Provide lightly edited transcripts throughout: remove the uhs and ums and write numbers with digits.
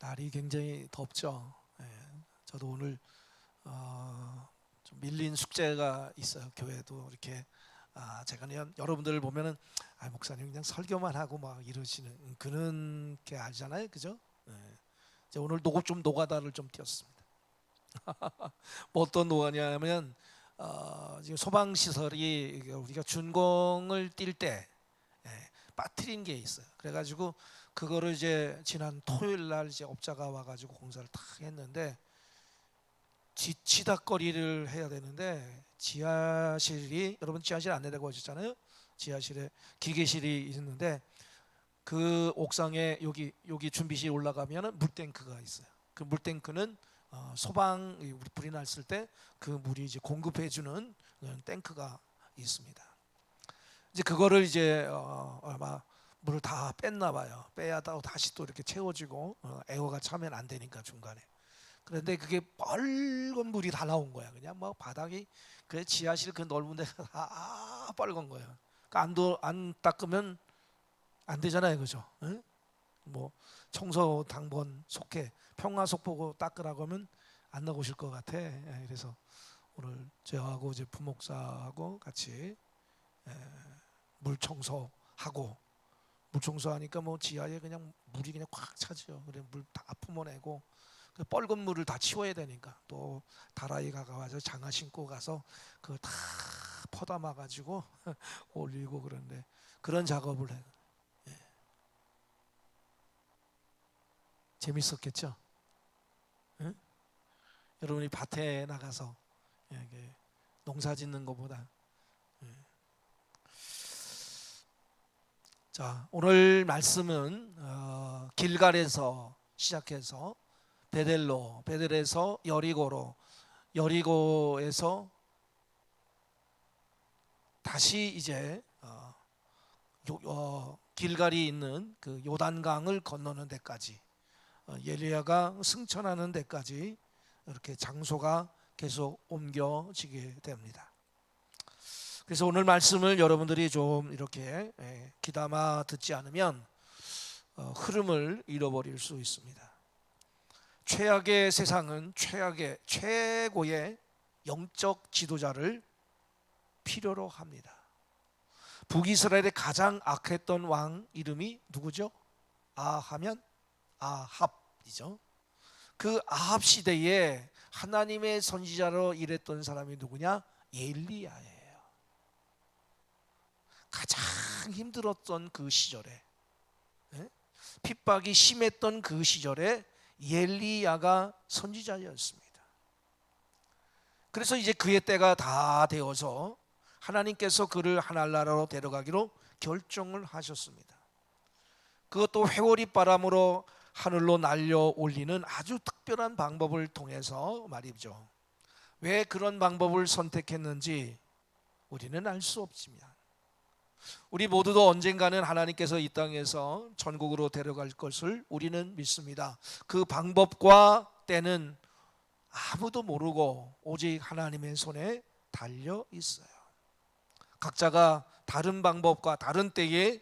날이 굉장히 덥죠. 예, 저도 오늘 좀 밀린 숙제가 있어요. 교회도 이렇게 제가 그냥 여러분들을 보면은 목사님 그냥 설교만 하고 막 이러시는 그런 게 아니잖아요, 그죠? 예, 이제 오늘 좀 노가다를 좀 뛰었습니다. 뭐 어떤 노가냐면 지금 소방 시설이 우리가 준공을 뛸 때 빠뜨린 게 있어요. 그래가지고 그거를 이제 지난 토요일 날 이제 업자가 와가지고 공사를 다 했는데 지치다거리를 해야 되는데 지하실이 여러분 지하실 안 내려고 하셨잖아요. 지하실에 기계실이 있는데 그 옥상에 여기 준비실 올라가면은 물탱크가 있어요. 그 물탱크는 소방 우리 불이 났을 때 그 물이 이제 공급해주는 탱크가 있습니다. 이제 그거를 이제 아마 물을 다 뺐나 봐요. 빼야 다시 또 이렇게 채워지고 에어가 차면 안 되니까 중간에. 그런데 그게 빨간 물이 다 나온 거야. 그냥 뭐 바닥이 그 지하실 그 넓은 데가 다 빨간 거야. 그러니까 안 닦으면 안 되잖아요, 그죠? 응? 뭐 청소 당번 속해 평화 속보고 닦으라고 하면 안 나오실 것 같아. 그래서 오늘 저하고 이제 부목사하고 같이 물 청소하고 물 청소하니까 뭐 지하에 그냥 물이 그냥 꽉 차죠. 그래 물 다 품어내고 그 뻘건 물을 다 치워야 되니까 또 다라이가 가서 장화 신고 가서 그거 다 퍼담아 가지고 올리고 그런데 그런 작업을 해. 예. 재밌었겠죠? 응? 여러분이 밭에 나가서 이렇게 농사 짓는 것보다 자 오늘 말씀은 길갈에서 시작해서 베델에서 여리고로 여리고에서 다시 이제 길갈이 있는 그 요단강을 건너는 데까지 엘리야가 승천하는 데까지 이렇게 장소가 계속 옮겨지게 됩니다. 그래서 오늘 말씀을 여러분들이 좀 이렇게 귀담아 듣지 않으면 흐름을 잃어버릴 수 있습니다. 최악의 세상은 최고의 영적 지도자를 필요로 합니다. 북이스라엘의 가장 악했던 왕 이름이 누구죠? 아하면 아합이죠. 그 아합 시대에 하나님의 선지자로 일했던 사람이 누구냐? 엘리야예요. 가장 힘들었던 그 시절에 핍박이 심했던 그 시절에 엘리야가 선지자였습니다. 그래서 이제 그의 때가 다 되어서 하나님께서 그를 하늘나라로 데려가기로 결정을 하셨습니다. 그것도 회오리 바람으로 하늘로 날려 올리는 아주 특별한 방법을 통해서 말이죠. 왜 그런 방법을 선택했는지 우리는 알 수 없지만 우리 모두도 언젠가는 하나님께서 이 땅에서 천국으로 데려갈 것을 우리는 믿습니다. 그 방법과 때는 아무도 모르고 오직 하나님의 손에 달려 있어요. 각자가 다른 방법과 다른 때에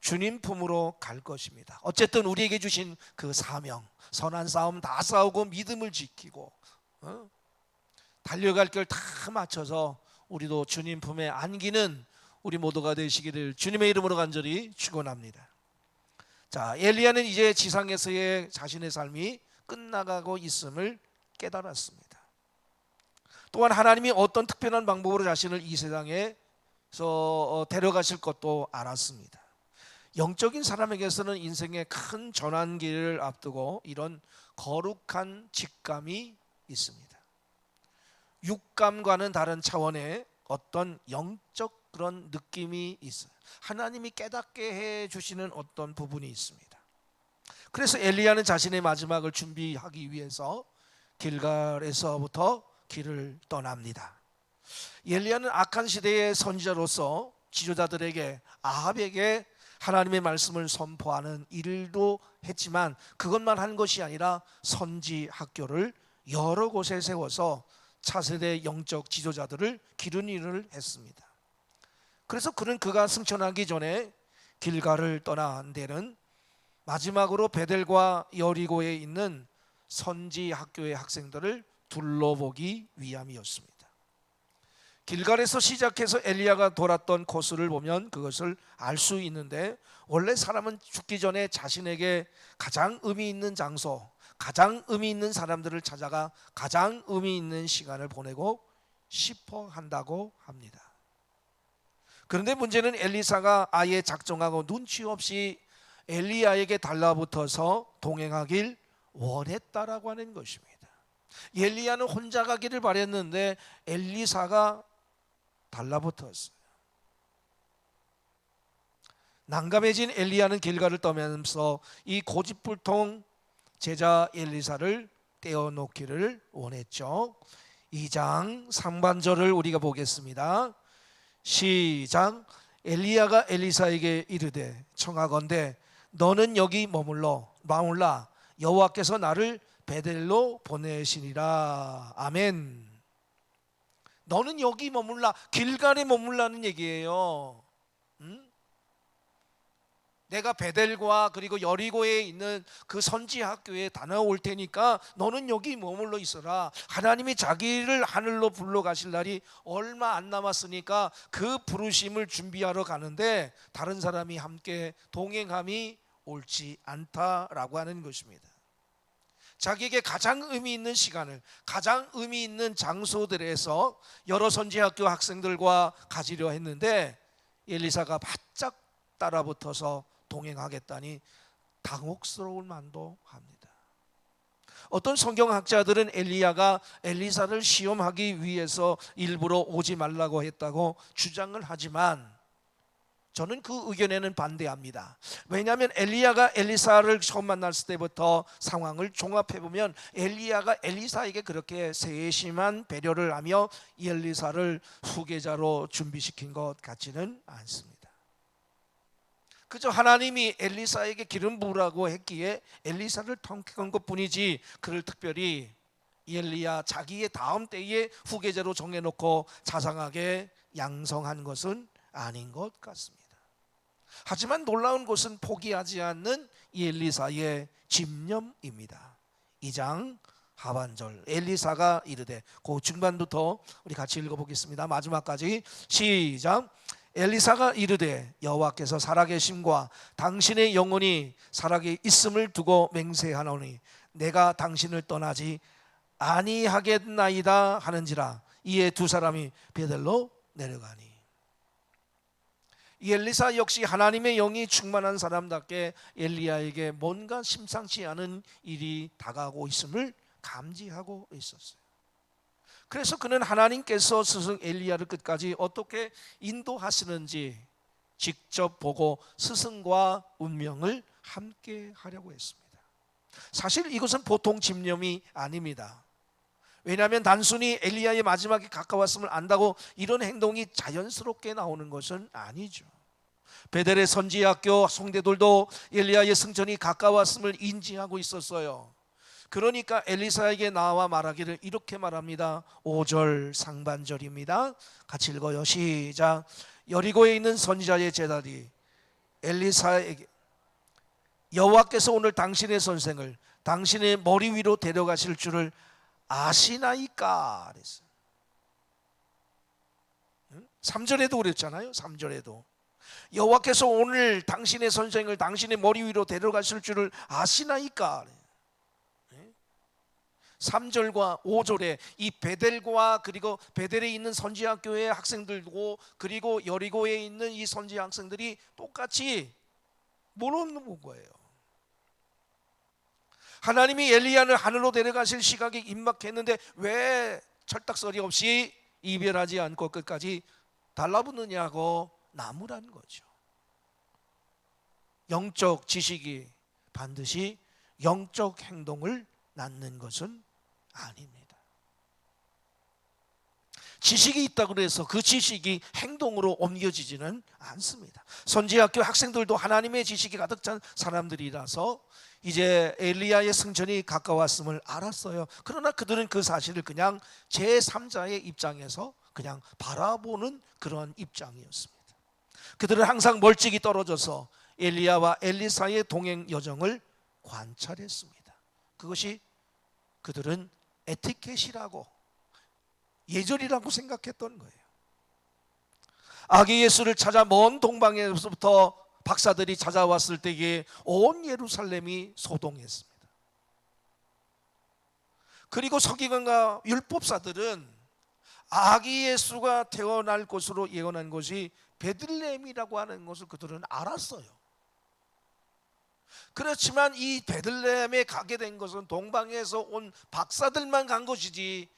주님 품으로 갈 것입니다. 어쨌든 우리에게 주신 그 사명, 선한 싸움 다 싸우고 믿음을 지키고 달려갈 길 다 맞춰서 우리도 주님 품에 안기는 우리 모두가 되시기를 주님의 이름으로 간절히 축원합니다. 자, 엘리야는 이제 지상에서의 자신의 삶이 끝나가고 있음을 깨달았습니다. 또한 하나님이 어떤 특별한 방법으로 자신을 이 세상에서 데려가실 것도 알았습니다. 영적인 사람에게서는 인생의 큰 전환기를 앞두고 이런 거룩한 직감이 있습니다. 육감과는 다른 차원의 어떤 영적 그런 느낌이 있어요. 하나님이 깨닫게 해주시는 어떤 부분이 있습니다. 그래서 엘리야는 자신의 마지막을 준비하기 위해서 길갈에서부터 길을 떠납니다. 엘리야는 악한 시대의 선지자로서 지도자들에게 아합에게 하나님의 말씀을 선포하는 일도 했지만 그것만 한 것이 아니라 선지 학교를 여러 곳에 세워서 차세대 영적 지도자들을 기르는 일을 했습니다. 그래서 그가 승천하기 전에 길갈을 떠난 데는 마지막으로 베델과 여리고에 있는 선지 학교의 학생들을 둘러보기 위함이었습니다. 길갈에서 시작해서 엘리야가 돌았던 코스를 보면 그것을 알 수 있는데, 원래 사람은 죽기 전에 자신에게 가장 의미 있는 장소, 가장 의미 있는 사람들을 찾아가 가장 의미 있는 시간을 보내고 싶어 한다고 합니다. 그런데 문제는 엘리사가 아예 작정하고 눈치 없이 엘리야에게 달라붙어서 동행하길 원했다라고 하는 것입니다. 엘리야는 혼자 가기를 바랬는데 엘리사가 달라붙었어요. 난감해진 엘리야는 길갈을 떠나면서 이 고집불통 제자 엘리사를 떼어놓기를 원했죠. 2장 상반절을 우리가 보겠습니다. 시작. 엘리야가 엘리사에게 이르되 청하건대 너는 여기 머물라 여호와께서 나를 베델로 보내시니라. 아멘. 너는 여기 머물라, 길갈에 머물라는 얘기예요. 내가 베델과 그리고 여리고에 있는 그 선지 학교에 다녀올 테니까 너는 여기 머물러 있어라. 하나님이 자기를 하늘로 불러 가실 날이 얼마 안 남았으니까 그 부르심을 준비하러 가는데 다른 사람이 함께 동행함이 옳지 않다라고 하는 것입니다. 자기에게 가장 의미 있는 시간을, 가장 의미 있는 장소들에서 여러 선지학교 학생들과 가지려 했는데 엘리사가 바짝 따라붙어서 동행하겠다니 당혹스러울 만도 합니다. 어떤 성경학자들은 엘리야가 엘리사를 시험하기 위해서 일부러 오지 말라고 했다고 주장을 하지만 저는 그 의견에는 반대합니다. 왜냐하면 엘리야가 엘리사를 처음 만났을 때부터 상황을 종합해보면 엘리야가 엘리사에게 그렇게 세심한 배려를 하며 엘리사를 후계자로 준비시킨 것 같지는 않습니다. 그저 하나님이 엘리사에게 기름 부으라고 했기에 엘리사를 통쾌한 것뿐이지 그를 특별히 엘리야 자기의 다음 때의 후계자로 정해놓고 자상하게 양성한 것은 아닌 것 같습니다. 하지만 놀라운 것은 포기하지 않는 엘리사의 집념입니다. 2장 하반절 엘리사가 이르되, 그 중반부터 우리 같이 읽어보겠습니다. 마지막까지 시작. 엘리사가 이르되 여호와께서 살아계심과 당신의 영혼이 살아계 있음을 두고 맹세하노니 내가 당신을 떠나지 아니하겠나이다 하는지라. 이에 두 사람이 베델로 내려가니. 이 엘리사 역시 하나님의 영이 충만한 사람답게 엘리야에게 뭔가 심상치 않은 일이 다가오고 있음을 감지하고 있었어요. 그래서 그는 하나님께서 스승 엘리야를 끝까지 어떻게 인도하시는지 직접 보고 스승과 운명을 함께 하려고 했습니다. 사실 이것은 보통 집념이 아닙니다. 왜냐하면 단순히 엘리야의 마지막에 가까웠음을 안다고 이런 행동이 자연스럽게 나오는 것은 아니죠. 베델의 선지학교 성대들도 엘리야의 승천이 가까웠음을 인지하고 있었어요. 그러니까 엘리사에게 나와 말하기를 이렇게 말합니다. 5절 상반절입니다. 같이 읽어요. 시작. 여리고에 있는 선지자의 제자들이 엘리사에게 여호와께서 오늘 당신의 선생을 당신의 머리 위로 데려가실 줄을 아시나이까 그랬어요. 3절에도 그랬잖아요. 3절에도 여호와께서 오늘 당신의 선생을 당신의 머리 위로 데려가실 줄을 아시나이까. 3절과 5절에 이 베델과 그리고 베델에 있는 선지학교의 학생들고 그리고 여리고에 있는 이 선지 학생들이 똑같이 모르는 거예요. 하나님이 엘리야를 하늘로 데려가실 시각이 임박했는데 왜 철딱서리 없이 이별하지 않고 끝까지 달라붙느냐고 나무란 거죠. 영적 지식이 반드시 영적 행동을 낳는 것은 아닙니다. 지식이 있다고 해서 그 지식이 행동으로 옮겨지지는 않습니다. 선지학교 학생들도 하나님의 지식이 가득 찬 사람들이라서 이제 엘리야의 승천이 가까웠음을 알았어요. 그러나 그들은 그 사실을 그냥 제3자의 입장에서 그냥 바라보는 그런 입장이었습니다. 그들은 항상 멀찍이 떨어져서 엘리야와 엘리사의 동행 여정을 관찰했습니다. 그것이 그들은 에티켓이라고, 예절이라고 생각했던 거예요. 아기 예수를 찾아 먼 동방에서부터 박사들이 찾아왔을 때에 온 예루살렘이 소동했습니다. 그리고 서기관과 율법사들은 아기 예수가 태어날 곳으로 예언한 것이 베들레헴이라고 하는 것을 그들은 알았어요. 그렇지만 이 베들레헴에 가게 된 것은 동방에서 온 박사들만 간 것이지,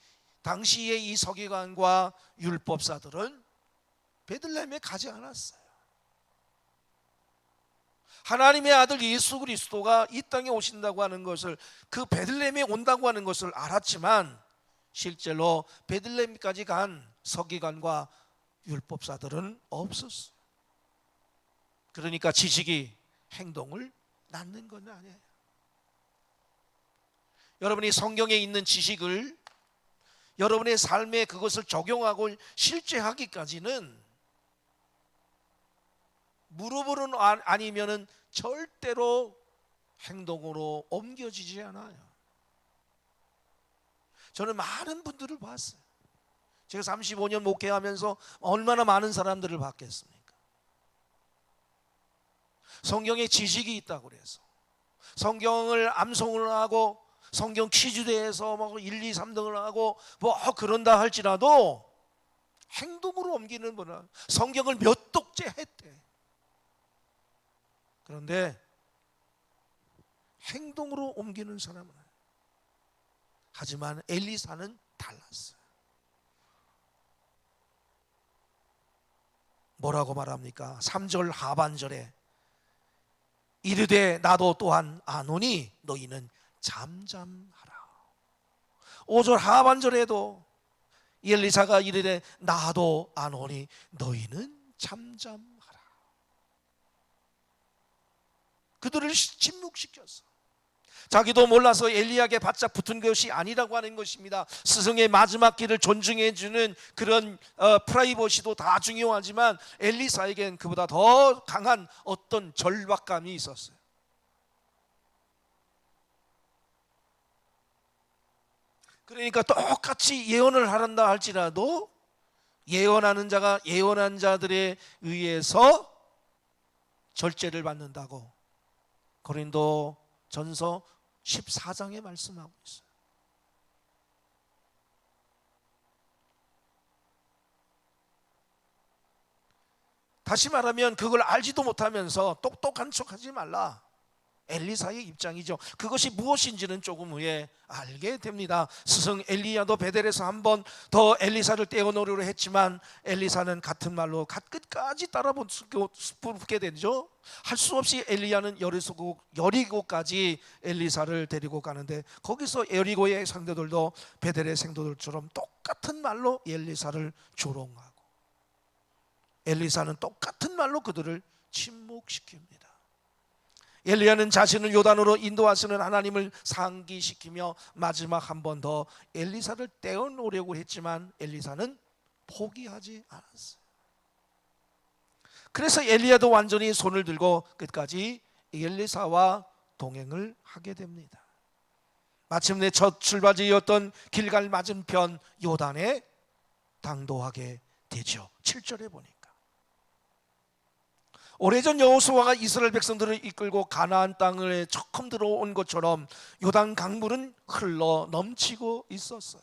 당시에 이 서기관과 율법사들은 베들레헴에 가지 않았어요. 하나님의 아들 예수 그리스도가 이 땅에 오신다고 하는 것을, 그 베들레헴에 온다고 하는 것을 알았지만 실제로 베들레헴까지 간 서기관과 율법사들은 없었어요. 그러니까 지식이 행동을 낳는 건 아니에요. 여러분이 성경에 있는 지식을 여러분의 삶에 그것을 적용하고 실제하기까지는 무릎으로는 아니면은 절대로 행동으로 옮겨지지 않아요. 저는 많은 분들을 봤어요. 제가 35년 목회하면서 얼마나 많은 사람들을 봤겠습니까? 성경에 지식이 있다고 그래서 성경을 암송을 하고 성경 퀴즈대에서 뭐 1, 2, 3등을 하고 뭐 그런다 할지라도 행동으로 옮기는 분은 성경을 몇 독째 했대. 그런데 행동으로 옮기는 사람은, 하지만 엘리사는 달랐어요. 뭐라고 말합니까? 3절 하반절에 이르되 나도 또한 아노니 너희는 잠잠하라. 5절 하반절에도 엘리사가 이르되 나도 아노니 너희는 잠잠하라. 그들을 침묵시켰어. 자기도 몰라서 엘리야에게 바짝 붙은 것이 아니라고 하는 것입니다. 스승의 마지막 길을 존중해 주는 그런 프라이버시도 다 중요하지만 엘리사에겐 그보다 더 강한 어떤 절박감이 있었어요. 그러니까 똑같이 예언을 하란다 할지라도 예언하는 자가 예언한 자들에 의해서 절제를 받는다고 고린도 전서 14장에 말씀하고 있어요. 다시 말하면 그걸 알지도 못하면서 똑똑한 척하지 말라. 엘리사의 입장이죠. 그것이 무엇인지는 조금 후에 알게 됩니다. 스승 엘리야도 베델에서 한 번 더 엘리사를 떼어놓으려 했지만 엘리사는 같은 말로 끝까지 따라붙게 되죠. 할 수 없이 엘리야는 여리고까지 엘리사를 데리고 가는데, 거기서 여리고의 상대들도 베델의 상대들처럼 똑같은 말로 엘리사를 조롱하고 엘리사는 똑같은 말로 그들을 침묵시킵니다. 엘리야는 자신을 요단으로 인도하시는 하나님을 상기시키며 마지막 한 번 더 엘리사를 떼어놓으려고 했지만 엘리사는 포기하지 않았어요. 그래서 엘리야도 완전히 손을 들고 끝까지 엘리사와 동행을 하게 됩니다. 마침내 첫 출발지였던 길갈 맞은편 요단에 당도하게 되죠. 7절에 보니까 오래전 여호수아가 이스라엘 백성들을 이끌고 가나안 땅에 처음 들어온 것처럼 요단 강물은 흘러 넘치고 있었어요.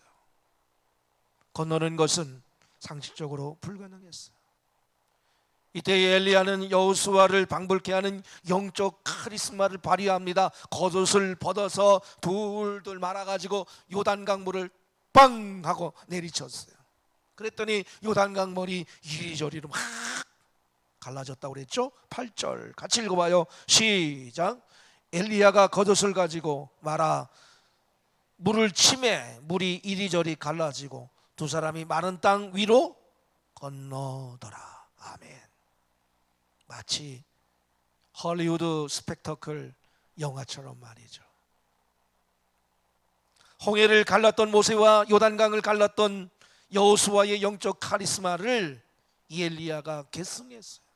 건너는 것은 상식적으로 불가능했어요. 이때 엘리야는 여호수아를 방불케 하는 영적 카리스마를 발휘합니다. 겉옷을 벗어서 둘둘 말아가지고 요단 강물을 빵 하고 내리쳤어요. 그랬더니 요단 강물이 이리저리로 막 갈라졌다고 그랬죠. 8절 같이 읽어봐요. 시작. 엘리야가 겉옷을 가지고 말아 물을 치매 물이 이리저리 갈라지고 두 사람이 마른 땅 위로 건너더라. 아멘. 마치 헐리우드 스펙터클 영화처럼 말이죠. 홍해를 갈랐던 모세와 요단강을 갈랐던 여호수아의 영적 카리스마를 이 엘리야가 계승했어요.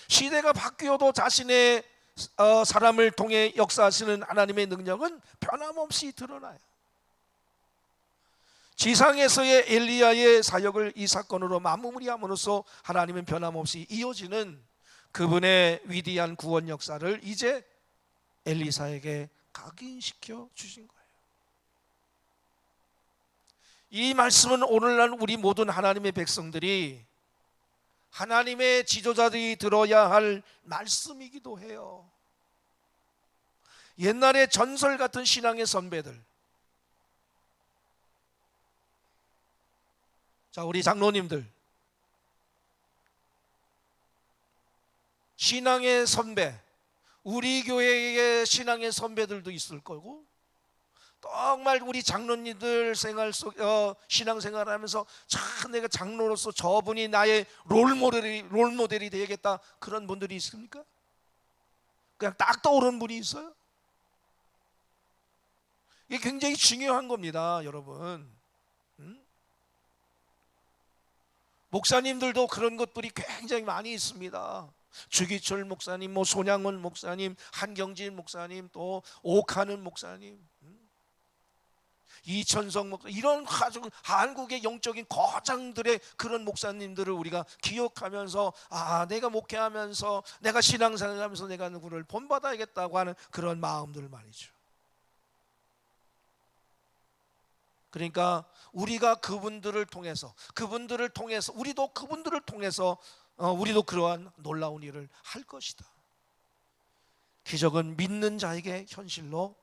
시대가 바뀌어도 자신의 사람을 통해 역사하시는 하나님의 능력은 변함없이 드러나요. 지상에서의 엘리야의 사역을 이 사건으로 마무리함으로써 하나님은 변함없이 이어지는 그분의 위대한 구원 역사를 이제 엘리사에게 각인시켜 주신 거예요. 이 말씀은 오늘날 우리 모든 하나님의 백성들이 하나님의 지도자들이 들어야 할 말씀이기도 해요. 옛날에 전설 같은 신앙의 선배들, 자, 우리 장로님들, 신앙의 선배, 우리 교회의 신앙의 선배들도 있을 거고, 정말 우리 장로님들 생활 속 신앙생활을 하면서 참 내가 장로로서 저분이 나의 롤모델이 되겠다, 그런 분들이 있습니까? 그냥 딱 떠오르는 분이 있어요? 이게 굉장히 중요한 겁니다, 여러분. 목사님들도 그런 것들이 굉장히 많이 있습니다. 주기철 목사님, 손양원 목사님, 한경진 목사님, 또 오카는 목사님, 이천성 목사, 이런 가족 한국의 영적인 거장들의 그런 목사님들을 우리가 기억하면서 내가 목회하면서 내가 신앙생활하면서 내가 누구를 본받아야겠다고 하는 그런 마음들 말이죠. 그러니까 우리가 그분들을 통해서 우리도 그분들을 통해서 우리도 그러한 놀라운 일을 할 것이다. 기적은 믿는 자에게 현실로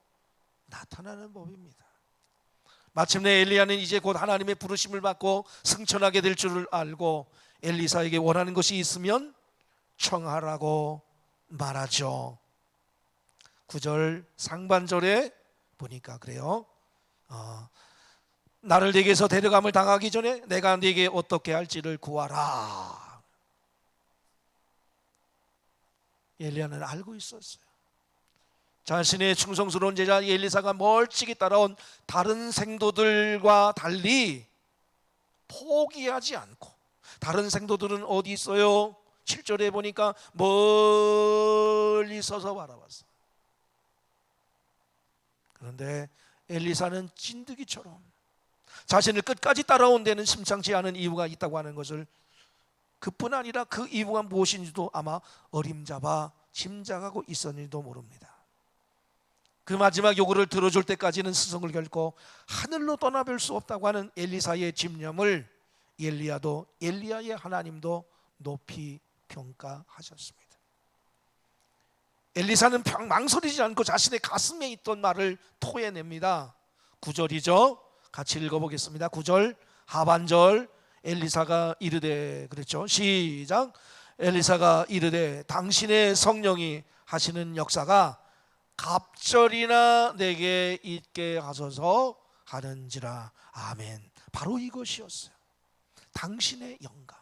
나타나는 법입니다. 마침내 엘리야는 이제 곧 하나님의 부르심을 받고 승천하게 될 줄을 알고 엘리사에게 원하는 것이 있으면 청하라고 말하죠. 9절 상반절에 보니까 그래요. 나를 네게서 데려감을 당하기 전에 내가 네게 어떻게 할지를 구하라. 엘리야는 알고 있었어요. 자신의 충성스러운 제자 엘리사가 멀찍이 따라온 다른 생도들과 달리 포기하지 않고, 다른 생도들은 어디 있어요? 7절에 보니까 멀리 서서 바라봤어. 그런데 엘리사는 찐득이처럼 자신을 끝까지 따라온 데는 심상치 않은 이유가 있다고 하는 것을, 그뿐 아니라 그 이유가 무엇인지도 아마 어림잡아 짐작하고 있었는지도 모릅니다. 그 마지막 요구를 들어줄 때까지는 스승을 결코 하늘로 떠나볼 수 없다고 하는 엘리사의 집념을 엘리야의 하나님도 높이 평가하셨습니다. 엘리사는 망설이지 않고 자신의 가슴에 있던 말을 토해냅니다. 9절이죠. 같이 읽어보겠습니다. 9절 하반절, 엘리사가 이르되, 그랬죠. 시작. 엘리사가 이르되 당신의 성령이 하시는 역사가 갑절이나 내게 있게 하소서 하는지라. 아멘. 바로 이것이었어요. 당신의 영감.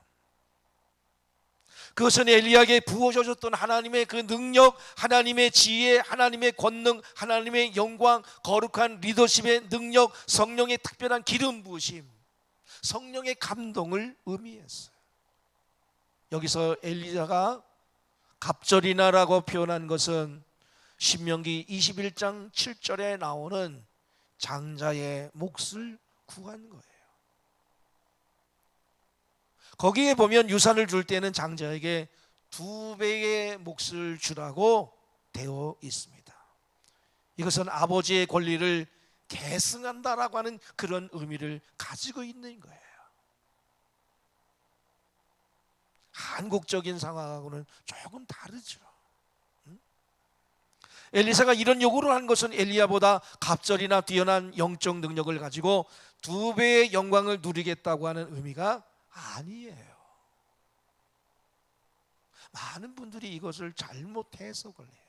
그것은 엘리야에게 부어주셨던 하나님의 그 능력, 하나님의 지혜, 하나님의 권능, 하나님의 영광, 거룩한 리더십의 능력, 성령의 특별한 기름 부으심, 성령의 감동을 의미했어요. 여기서 엘리야가 갑절이나라고 표현한 것은 신명기 21장 7절에 나오는 장자의 몫을 구한 거예요. 거기에 보면 유산을 줄 때는 장자에게 2배의 몫을 주라고 되어 있습니다. 이것은 아버지의 권리를 계승한다라고 하는 그런 의미를 가지고 있는 거예요. 한국적인 상황하고는 조금 다르죠. 엘리사가 이런 요구를 한 것은 엘리야보다 갑절이나 뛰어난 영적 능력을 가지고 2배의 영광을 누리겠다고 하는 의미가 아니에요. 많은 분들이 이것을 잘못 해석을 해요.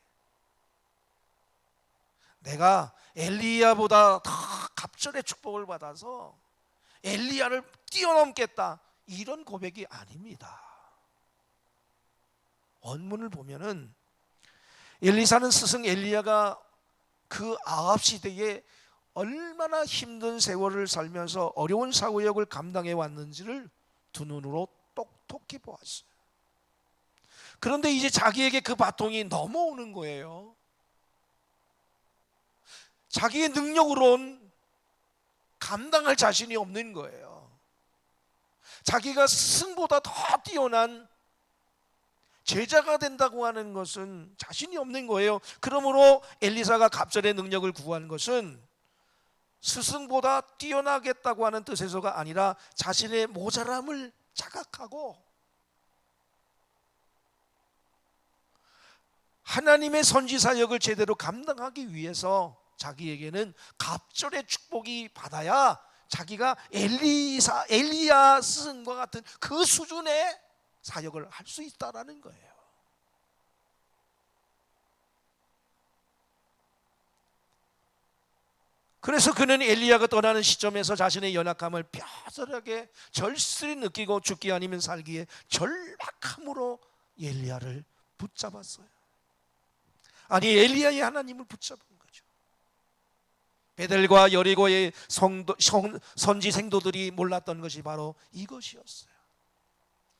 내가 엘리야보다 더 갑절의 축복을 받아서 엘리야를 뛰어넘겠다, 이런 고백이 아닙니다. 원문을 보면은 엘리사는 스승 엘리야가 그 아합 시대에 얼마나 힘든 세월을 살면서 어려운 사역을 감당해 왔는지를 두 눈으로 똑똑히 보았어요. 그런데 이제 자기에게 그 바통이 넘어오는 거예요. 자기의 능력으론 감당할 자신이 없는 거예요. 자기가 스승보다 더 뛰어난 제자가 된다고 하는 것은 자신이 없는 거예요. 그러므로 엘리사가 갑절의 능력을 구한 것은 스승보다 뛰어나겠다고 하는 뜻에서가 아니라 자신의 모자람을 자각하고 하나님의 선지 사역을 제대로 감당하기 위해서 자기에게는 갑절의 축복이 받아야 자기가 엘리야 스승과 같은 그 수준의 사역을 할 수 있다라는 거예요. 그래서 그는 엘리야가 떠나는 시점에서 자신의 연약함을 뼈저하게 절실히 느끼고 죽기 아니면 살기에 절박함으로 엘리야를 붙잡았어요. 아니, 엘리야의 하나님을 붙잡은 거죠. 베델과 여리고의 선지 생도들이 몰랐던 것이 바로 이것이었어요.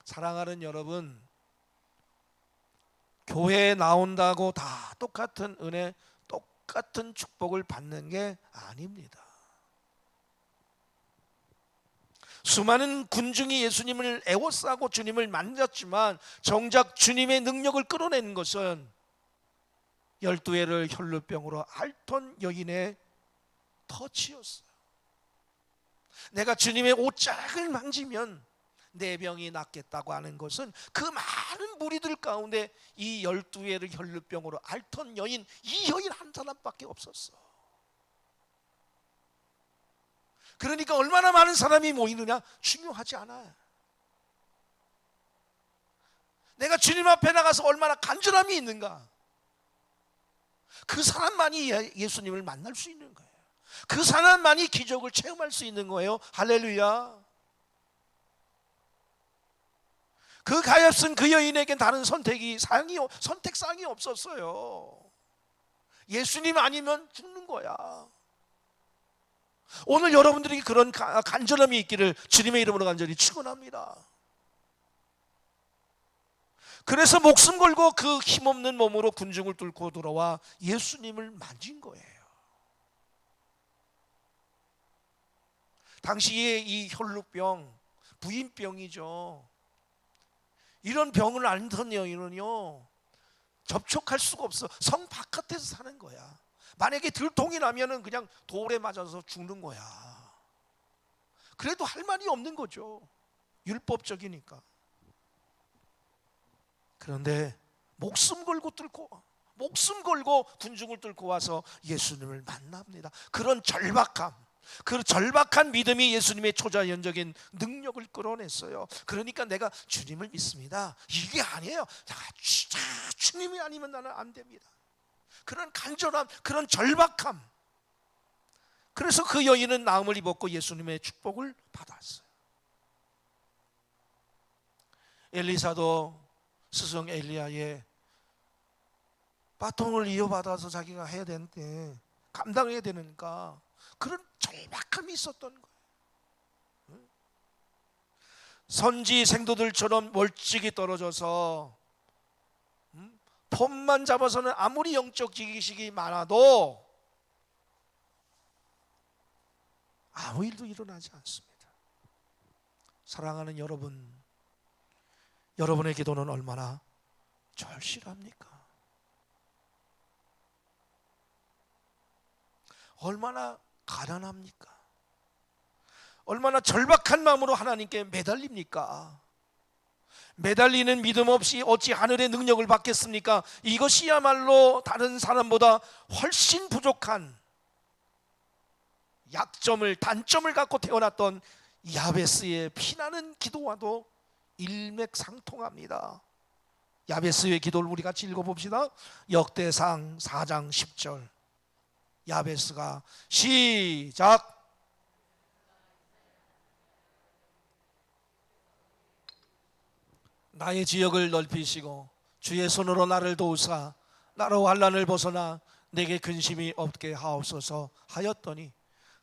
사랑하는 여러분, 교회에 나온다고 다 똑같은 은혜, 똑같은 축복을 받는 게 아닙니다. 수많은 군중이 예수님을 애워싸고 주님을 만졌지만 정작 주님의 능력을 끌어내는 것은 12해를 혈루병으로 앓던 여인의 터치였어요. 내가 주님의 옷장을 만지면 내 병이 낫겠다고 하는 것은 그 많은 무리들 가운데 이 12해를 혈루병으로 앓던 여인, 이 여인 한 사람밖에 없었어. 그러니까 얼마나 많은 사람이 모이느냐 중요하지 않아. 내가 주님 앞에 나가서 얼마나 간절함이 있는가, 그 사람만이 예수님을 만날 수 있는 거예요. 그 사람만이 기적을 체험할 수 있는 거예요. 할렐루야. 그 가엾은 그 여인에겐 다른 선택사항이 없었어요. 예수님 아니면 죽는 거야. 오늘 여러분들이 그런 간절함이 있기를 주님의 이름으로 간절히 축원합니다. 그래서 목숨 걸고 그 힘없는 몸으로 군중을 뚫고 돌아와 예수님을 만진 거예요. 당시에 이 혈루병, 부인병이죠. 이런 병을 앓던 여인은요, 접촉할 수가 없어. 성 바깥에서 사는 거야. 만약에 들통이 나면은 그냥 돌에 맞아서 죽는 거야. 그래도 할 말이 없는 거죠. 율법적이니까. 그런데 목숨 걸고 군중을 뚫고 와서 예수님을 만납니다. 그런 절박함, 그 절박한 믿음이 예수님의 초자연적인 능력을 끌어냈어요. 그러니까 내가 주님을 믿습니다, 이게 아니에요. 주님이 아니면 나는 안 됩니다. 그런 간절함, 그런 절박함. 그래서 그 여인은 나음을 입었고 예수님의 축복을 받았어요. 엘리사도 스승 엘리야의 바통을 이어받아서 자기가 해야 되는데 감당해야 되니까 그런 절박함이 있었던 거예요. 선지 생도들처럼 멀찍이 떨어져서 폼만 잡아서는 아무리 영적 지식이 많아도 아무 일도 일어나지 않습니다. 사랑하는 여러분, 여러분의 기도는 얼마나 절실합니까? 얼마나 가난합니까? 얼마나 절박한 마음으로 하나님께 매달립니까? 매달리는 믿음 없이 어찌 하늘의 능력을 받겠습니까? 이것이야말로 다른 사람보다 훨씬 부족한 단점을 갖고 태어났던 야베스의 피나는 기도와도 일맥상통합니다. 야베스의 기도를 우리 같이 읽어봅시다. 역대상 4장 10절. 야베스가 시작. 나의 지역을 넓히시고 주의 손으로 나를 도우사 나로 환난을 벗어나 내게 근심이 없게 하옵소서 하였더니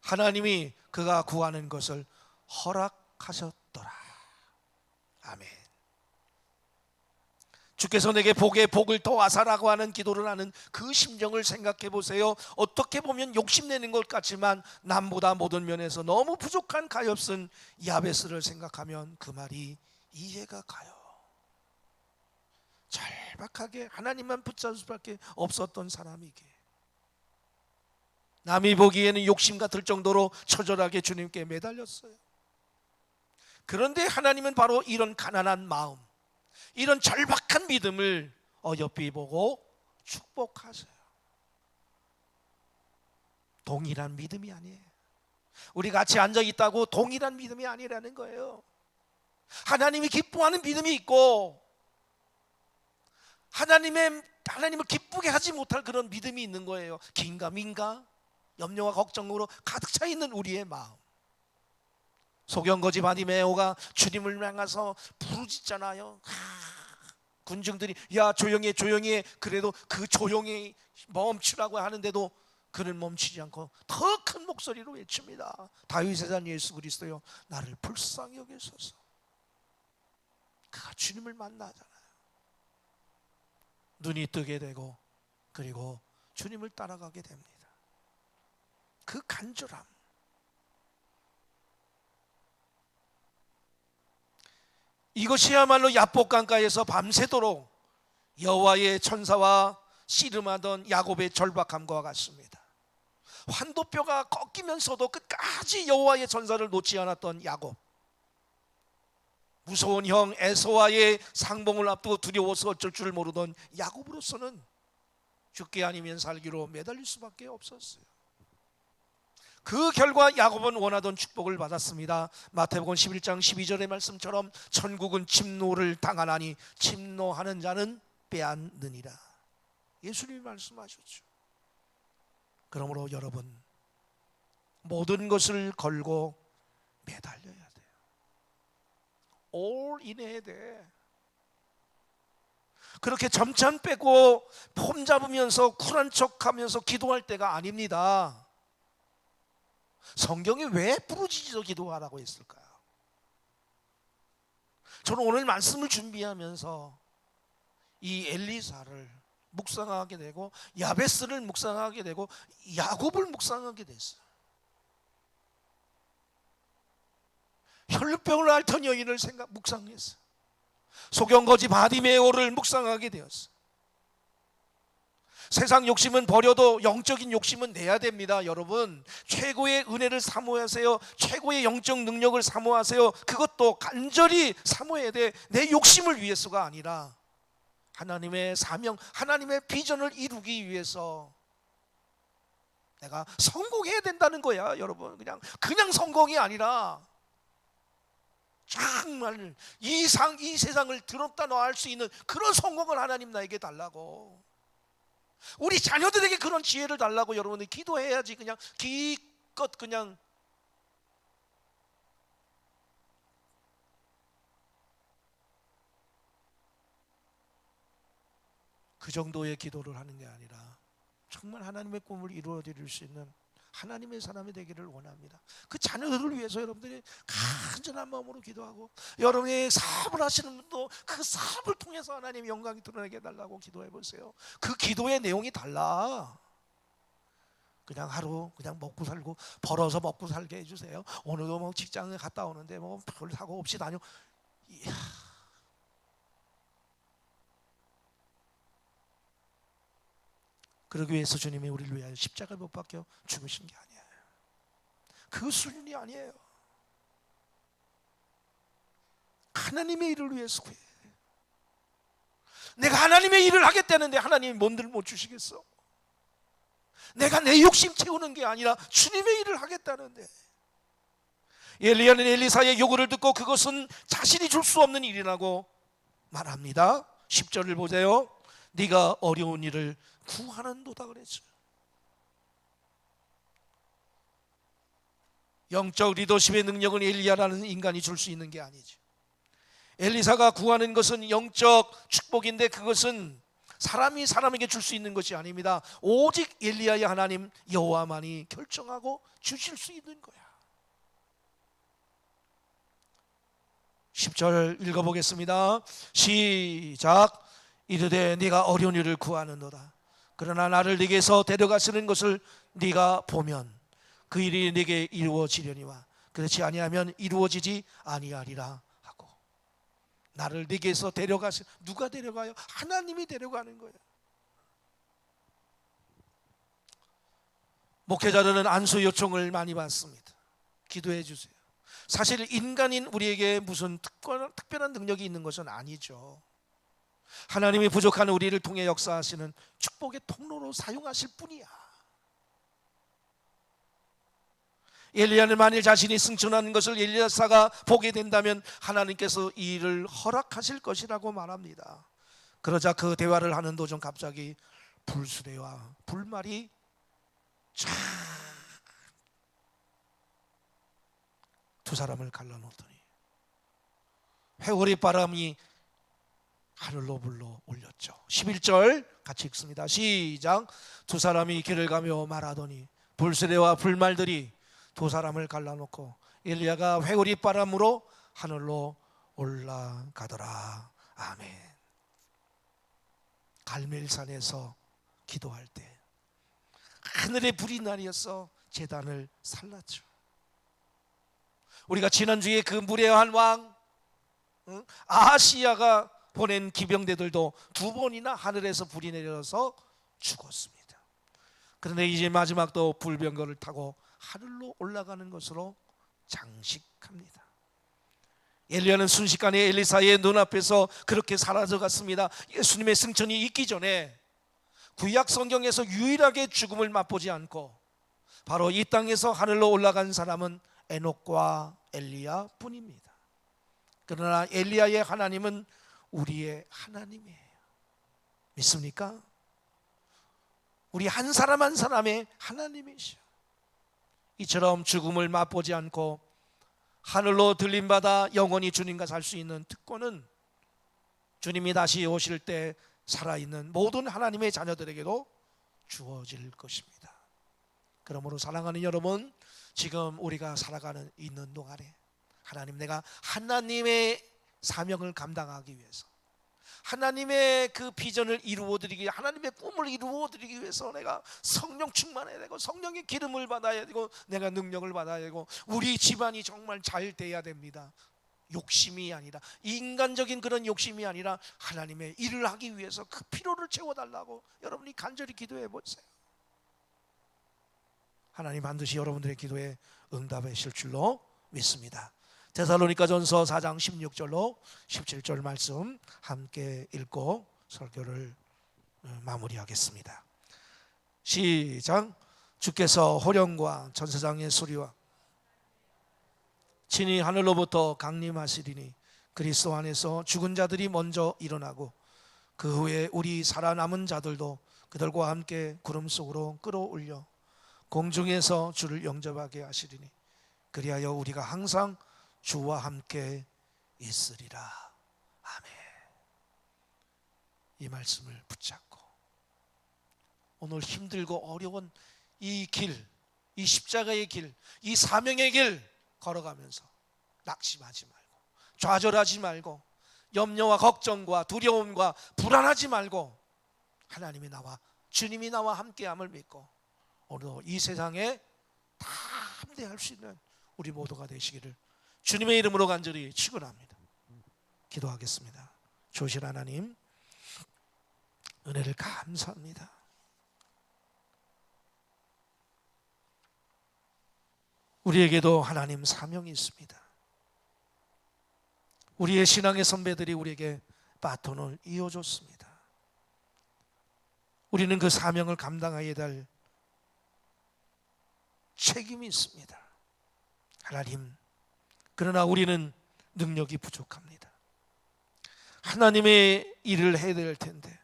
하나님이 그가 구하는 것을 허락하셨더라. 아멘. 주께서 내게 복에 복을 더하사라고 하는 기도를 하는 그 심정을 생각해 보세요. 어떻게 보면 욕심내는 것 같지만 남보다 모든 면에서 너무 부족한 가엾은 야베스를 생각하면 그 말이 이해가 가요. 절박하게 하나님만 붙잡을 수밖에 없었던 사람이기에 남이 보기에는 욕심 같을 정도로 처절하게 주님께 매달렸어요. 그런데 하나님은 바로 이런 가난한 마음, 이런 절박한 믿음을 어여삐 보고 축복하세요. 동일한 믿음이 아니에요. 우리 같이 앉아 있다고 동일한 믿음이 아니라는 거예요. 하나님이 기뻐하는 믿음이 있고 하나님을 기쁘게 하지 못할 그런 믿음이 있는 거예요. 긴가민가 염려와 걱정으로 가득 차 있는 우리의 마음. 소경거지 바디메오가 주님을 향해서 부르짖잖아요. 군중들이 야 조용히 해 그래도 그 조용히 멈추라고 하는데도 그는 멈추지 않고 더 큰 목소리로 외칩니다. 다윗의 산 예수 그리스도여 나를 불쌍히 여기소서. 그가 주님을 만나잖아요. 눈이 뜨게 되고 그리고 주님을 따라가게 됩니다. 그 간절함, 이것이야말로 야복강가에서 밤새도록 여호와의 천사와 씨름하던 야곱의 절박함과 같습니다. 환도뼈가 꺾이면서도 끝까지 여호와의 천사를 놓지 않았던 야곱, 무서운 형 에서와의 상봉을 앞두고 두려워서 어쩔 줄 모르던 야곱으로서는 죽기 아니면 살기로 매달릴 수밖에 없었어요. 그 결과 야곱은 원하던 축복을 받았습니다. 마태복음 11장 12절의 말씀처럼 천국은 침노를 당하나니 침노하는 자는 빼앗느니라. 예수님이 말씀하셨죠. 그러므로 여러분 모든 것을 걸고 매달려야 돼요. 올 인해야 돼. 그렇게 점점 빼고 폼 잡으면서 쿨한 척하면서 기도할 때가 아닙니다. 성경이 왜 부르짖어 기도하라고 했을까요? 저는 오늘 말씀을 준비하면서 이 엘리사를 묵상하게 되고 야베스를 묵상하게 되고 야곱을 묵상하게 됐어요. 혈루병을 앓던 여인을 묵상했어요. 소경거지 바디메오를 묵상하게 되었어요. 세상 욕심은 버려도 영적인 욕심은 내야 됩니다. 여러분 최고의 은혜를 사모하세요. 최고의 영적 능력을 사모하세요. 그것도 간절히 사모해야 돼. 내 욕심을 위해서가 아니라 하나님의 사명, 하나님의 비전을 이루기 위해서 내가 성공해야 된다는 거야. 여러분 그냥 성공이 아니라 정말 이 세상을 드럽다 놓을 수 있는 그런 성공을 하나님 나에게 달라고, 우리 자녀들에게 그런 지혜를 달라고 여러분이 기도해야지. 그냥 기껏 그냥 그 정도의 기도를 하는 게 아니라 정말 하나님의 꿈을 이루어 드릴 수 있는 하나님의 사람이 되기를 원합니다. 그 자녀들을 위해서 여러분들이 간절한 마음으로 기도하고, 여러분이 사업을 하시는 분도 그 사업을 통해서 하나님의 영광이 드러나게 해달라고 기도해 보세요. 그 기도의 내용이 달라. 그냥 하루 그냥 먹고 살고 벌어서 먹고 살게 해주세요. 오늘도 뭐 직장에 갔다 오는데 뭐 별 사고 없이 다녀. 이야. 그러기 위해서 주님이 우리를 위하여 십자가를 못 박혀 죽으신 게 아니에요. 그 수준이 아니에요. 하나님의 일을 위해서 구해. 내가 하나님의 일을 하겠다는데 하나님이 뭔들 못 주시겠어? 내가 내 욕심 채우는 게 아니라 주님의 일을 하겠다는데. 엘리야는 엘리사의 요구를 듣고 그것은 자신이 줄 수 없는 일이라고 말합니다. 10절을 보세요. 네가 어려운 일을 구하는도다 그랬죠. 영적 리더십의 능력은 엘리야라는 인간이 줄 수 있는 게 아니죠. 엘리사가 구하는 것은 영적 축복인데 그것은 사람이 사람에게 줄 수 있는 것이 아닙니다. 오직 엘리야의 하나님 여호와만이 결정하고 주실 수 있는 거야. 10절 읽어보겠습니다. 시작. 이르되 네가 어려운 일을 구하는도다. 그러나 나를 네게서 데려가시는 것을 네가 보면 그 일이 네게 이루어지려니와 그렇지 아니하면 이루어지지 아니하리라 하고. 나를 네게서 데려가시, 누가 데려가요? 하나님이 데려가는 거예요. 목회자들은 안수 요청을 많이 받습니다. 기도해 주세요. 사실 인간인 우리에게 무슨 특별한 능력이 있는 것은 아니죠. 하나님이 부족한 우리를 통해 역사하시는 축복의 통로로 사용하실 뿐이야. 엘리야는 만일 자신이 승천하는 것을 엘리야사가 보게 된다면 하나님께서 이 일을 허락하실 것이라고 말합니다. 그러자 그 대화를 하는 도중 갑자기 불수레와 불말이 쫙 두 사람을 갈라놓더니 회오리 바람이 하늘로 불러 올렸죠. 11절 같이 읽습니다. 시작. 두 사람이 길을 가며 말하더니 불수레와 불말들이 두 사람을 갈라놓고 엘리야가 회오리 바람으로 하늘로 올라가더라. 아멘. 갈멜산에서 기도할 때 하늘에 불이 나뉘어서 제단을 살랐죠. 우리가 지난주에 그 무례한 왕 아하시야가 보낸 기병대들도 두 번이나 하늘에서 불이 내려서 죽었습니다. 그런데 이제 마지막도 불병거를 타고 하늘로 올라가는 것으로 장식합니다. 엘리야는 순식간에 엘리사의 눈앞에서 그렇게 사라져갔습니다. 예수님의 승천이 있기 전에 구약 성경에서 유일하게 죽음을 맛보지 않고 바로 이 땅에서 하늘로 올라간 사람은 에녹과 엘리야 뿐입니다. 그러나 엘리야의 하나님은 우리의 하나님이에요. 믿습니까? 우리 한 사람 한 사람의 하나님이시오. 이처럼 죽음을 맛보지 않고 하늘로 들림받아 영원히 주님과 살 수 있는 특권은 주님이 다시 오실 때 살아있는 모든 하나님의 자녀들에게도 주어질 것입니다. 그러므로 사랑하는 여러분, 지금 우리가 살아가는 있는 동안에 하나님, 내가 하나님의 사명을 감당하기 위해서, 하나님의 그 비전을 이루어드리기, 하나님의 꿈을 이루어드리기 위해서 내가 성령 충만해야 되고 성령의 기름을 받아야 되고 내가 능력을 받아야 되고 우리 집안이 정말 잘 돼야 됩니다. 욕심이 아니라, 인간적인 그런 욕심이 아니라 하나님의 일을 하기 위해서 그 필요를 채워달라고 여러분이 간절히 기도해 보세요. 하나님 반드시 여러분들의 기도에 응답하실 줄로 믿습니다. 데살로니가전서 4장 16절로 17절 말씀 함께 읽고 설교를 마무리하겠습니다. 시작. 주께서 호령과 전세장의 소리와 친히 하늘로부터 강림하시리니 그리스도 안에서 죽은 자들이 먼저 일어나고 그 후에 우리 살아남은 자들도 그들과 함께 구름 속으로 끌어올려 공중에서 주를 영접하게 하시리니 그리하여 우리가 항상 주와 함께 있으리라. 아멘. 이 말씀을 붙잡고 오늘 힘들고 어려운 이 길, 이 십자가의 길, 이 사명의 길 걸어가면서 낙심하지 말고 좌절하지 말고 염려와 걱정과 두려움과 불안하지 말고 하나님이 나와, 주님이 나와 함께함을 믿고 오늘 이 세상에 담대할 수 있는 우리 모두가 되시기를 주님의 이름으로 간절히 축원합니다. 기도하겠습니다. 좋으신 하나님, 은혜를 감사합니다. 우리에게도 하나님 사명이 있습니다. 우리의 신앙의 선배들이 우리에게 바톤을 이어줬습니다. 우리는 그 사명을 감당해야 될 책임이 있습니다. 하나님, 그러나 우리는 능력이 부족합니다. 하나님의 일을 해야 될 텐데,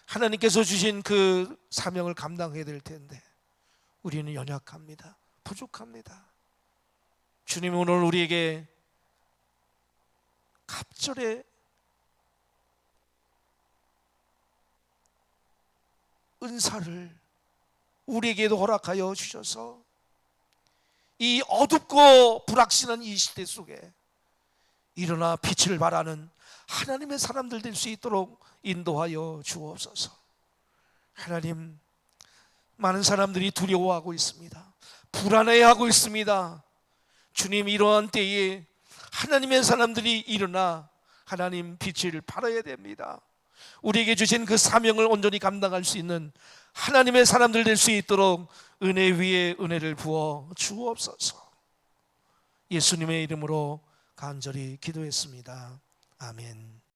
하나님께서 주신 그 사명을 감당해야 될 텐데 우리는 연약합니다. 부족합니다. 주님, 오늘 우리에게 갑절의 은사를 우리에게도 허락하여 주셔서 이 어둡고 불확실한 이 시대 속에 일어나 빛을 발하는 하나님의 사람들 될 수 있도록 인도하여 주옵소서. 하나님, 많은 사람들이 두려워하고 있습니다. 불안해하고 있습니다. 주님, 이러한 때에 하나님의 사람들이 일어나 하나님 빛을 발해야 됩니다. 우리에게 주신 그 사명을 온전히 감당할 수 있는 하나님의 사람들 될 수 있도록 은혜 위에 은혜를 부어 주옵소서. 예수님의 이름으로 간절히 기도했습니다. 아멘.